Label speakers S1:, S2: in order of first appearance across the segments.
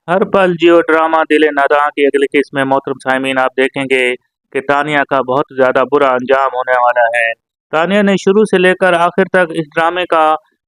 S1: हर पल जियो ड्रामा दिल नादां की अगली किस्त में मोहतरम साइमीन आप देखेंगे कि तानिया का बहुत ज़्यादा बुरा अंजाम होने वाला है। तानिया ने शुरू से लेकर आखिर तक इस ड्रामे का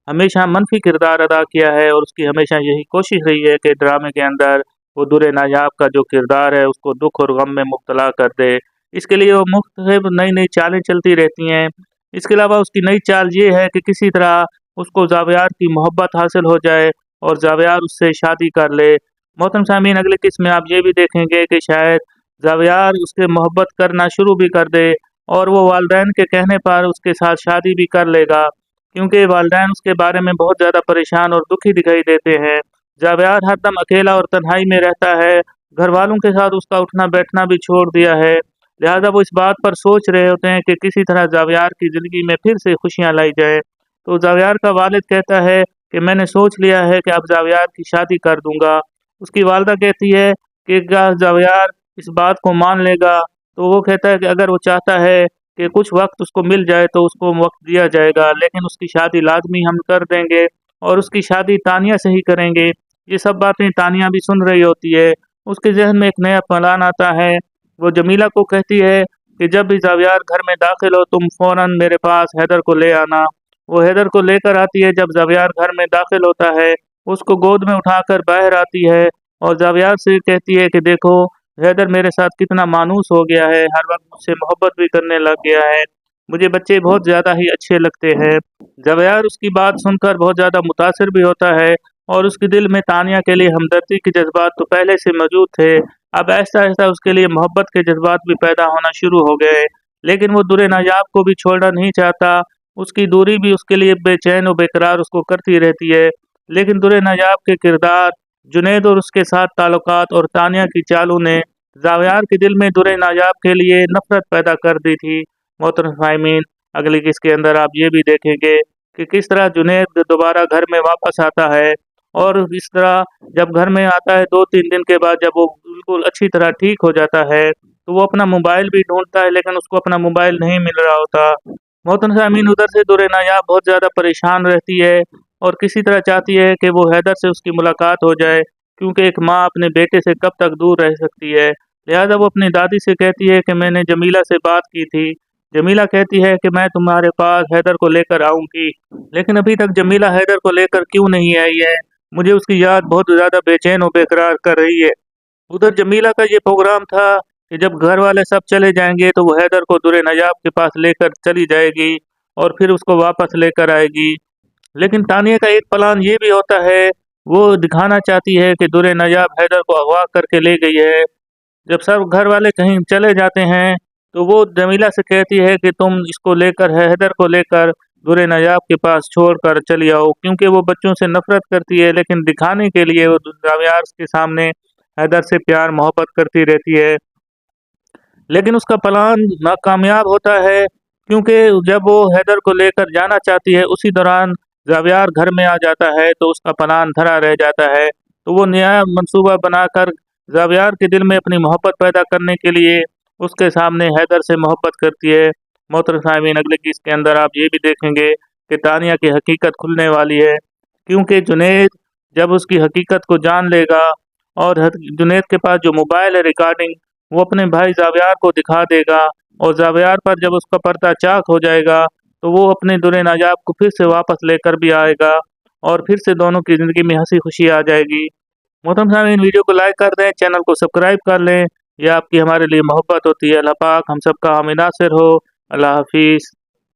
S1: हमेशा मनफी किरदार अदा किया है और उसकी हमेशा यही कोशिश रही है कि ड्रामे के अंदर वो दुर नायाब का जो किरदार है उसको दुख और गम में मुब्तला कर दे। इसके लिए वो मुख्तलिफ नई नई चालें चलती रहती हैं। इसके अलावा उसकी नई चाल ये है कि किसी तरह उसको जावियार की मोहब्बत हासिल हो जाए और जावियार उससे शादी कर ले। मोहतरम सामीन अगली किस्त में आप ये भी देखेंगे कि शायद जावियार उसके मोहब्बत करना शुरू भी कर दे और वो वालदैन के कहने पर उसके साथ शादी भी कर लेगा, क्योंकि वालदैन उसके बारे में बहुत ज़्यादा परेशान और दुखी दिखाई देते हैं। जावियार हरदम अकेला और तन्हाई में रहता है, घर वालों के साथ उसका उठना बैठना भी छोड़ दिया है। लिहाजा वो इस बात पर सोच रहे होते हैं कि किसी तरह जावियार की ज़िंदगी में फिर से खुशियाँ लाई जाए। तो जावियार का वालिद कहता है कि मैंने सोच लिया है कि अब जावियार की शादी कर दूंगा। उसकी वालदा कहती है कि क्या जावियार इस बात को मान लेगा? तो वो कहता है कि अगर वो चाहता है कि कुछ वक्त उसको मिल जाए तो उसको वक्त दिया जाएगा, लेकिन उसकी शादी लाजमी हम कर देंगे और उसकी शादी तानिया से ही करेंगे। ये सब बातें तानिया भी सुन रही होती है। उसके जहन में एक नया प्लान आता है। वो जमीला को कहती है कि जब भी जावियार घर में दाखिल हो तुम फौरन मेरे पास हैदर को ले आना। वो हैदर को लेकर आती है। जब जावियार घर में दाखिल होता है उसको गोद में उठाकर बाहर आती है और जावियार से कहती है कि देखो हैदर मेरे साथ कितना मानूस हो गया है, हर वक्त मुझसे मोहब्बत भी करने लग गया है, मुझे बच्चे बहुत ज़्यादा ही अच्छे लगते हैं। जावियार उसकी बात सुनकर बहुत ज़्यादा मुतासिर भी होता है और उसके दिल में तानिया के लिए हमदर्दी के जज्बात तो पहले से मौजूद थे। अब ऐसा ऐसा उसके लिए मोहब्बत के जज्बात भी पैदा होना शुरू हो गए, लेकिन वो दुर नायाब को भी छोड़ना नहीं चाहता। उसकी दूरी भी उसके लिए बेचैन और बेकरार उसको करती रहती है। लेकिन दुर नायाब के किरदार, जुनैद और उसके साथ ताल्लुकात और तानिया की चालों ने जावियार के दिल में दुर नायाब के लिए नफरत पैदा कर दी थी। मोहतरम साइमीन अगली किस्त के अंदर आप ये भी देखेंगे कि किस तरह जुनैद दोबारा घर में वापस आता है और इस तरह जब घर में आता है 2-3 दिन के बाद जब वो बिल्कुल अच्छी तरह ठीक हो जाता है तो वो अपना मोबाइल भी ढूंढता है, लेकिन उसको अपना मोबाइल नहीं मिल रहा होता। मोहतरम सामीन उधर से दुर नायाब बहुत ज़्यादा परेशान रहती है और किसी तरह चाहती है कि वो हैदर से उसकी मुलाकात हो जाए, क्योंकि एक माँ अपने बेटे से कब तक दूर रह सकती है। लिहाजा वो अपनी दादी से कहती है कि मैंने जमीला से बात की थी। जमीला कहती है कि मैं तुम्हारे पास हैदर को लेकर आऊँगी, लेकिन अभी तक जमीला हैदर को लेकर क्यों नहीं आई है? मुझे उसकी याद बहुत ज़्यादा बेचैन और बेकरार कर रही है। उधर जमीला का ये प्रोग्राम था कि जब घर वाले सब चले जाएंगे तो वो हैदर को दुर नजाब के पास लेकर चली जाएगी और फिर उसको वापस लेकर आएगी। लेकिन तानिया का एक प्लान ये भी होता है, वो दिखाना चाहती है कि दुर नजाब हैदर को अगवा करके ले गई है। जब सब घर वाले कहीं चले जाते हैं तो वो जमीला से कहती है कि तुम इसको लेकर हैदर को लेकर दुर नजाब के पास छोड़कर चली आओ, क्योंकि वो बच्चों से नफरत करती है, लेकिन दिखाने के लिए वो जावियार के सामने हैदर से प्यार मोहब्बत करती रहती है। लेकिन उसका प्लान नाकामयाब होता है, क्योंकि जब वो हैदर को लेकर जाना चाहती है उसी दौरान जावियार घर में आ जाता है तो उसका प्लान धरा रह जाता है। तो वो नया मंसूबा बनाकर जावियार के दिल में अपनी मोहब्बत पैदा करने के लिए उसके सामने हैदर से मोहब्बत करती है। मोहतरम सामीन अगले किस्त के अंदर आप ये भी देखेंगे कि तानिया की हकीकत खुलने वाली है, क्योंकि जुनैद जब उसकी हकीकत को जान लेगा और जुनैद के पास जो मोबाइल है रिकॉर्डिंग वो अपने भाई जावियार को दिखा देगा और जावियार पर जब उसका पर्दा चाक हो जाएगा तो वो अपने दुर नाजाब को फिर से वापस लेकर भी आएगा और फिर से दोनों की ज़िंदगी में हंसी खुशी आ जाएगी। मोहतरम सामीन वीडियो को लाइक कर दें, चैनल को सब्सक्राइब कर लें, यह आपकी हमारे लिए मोहब्बत होती है। अल्लाह पाक हम सबका हामी नासिर हो। अल्लाह हाफिज़।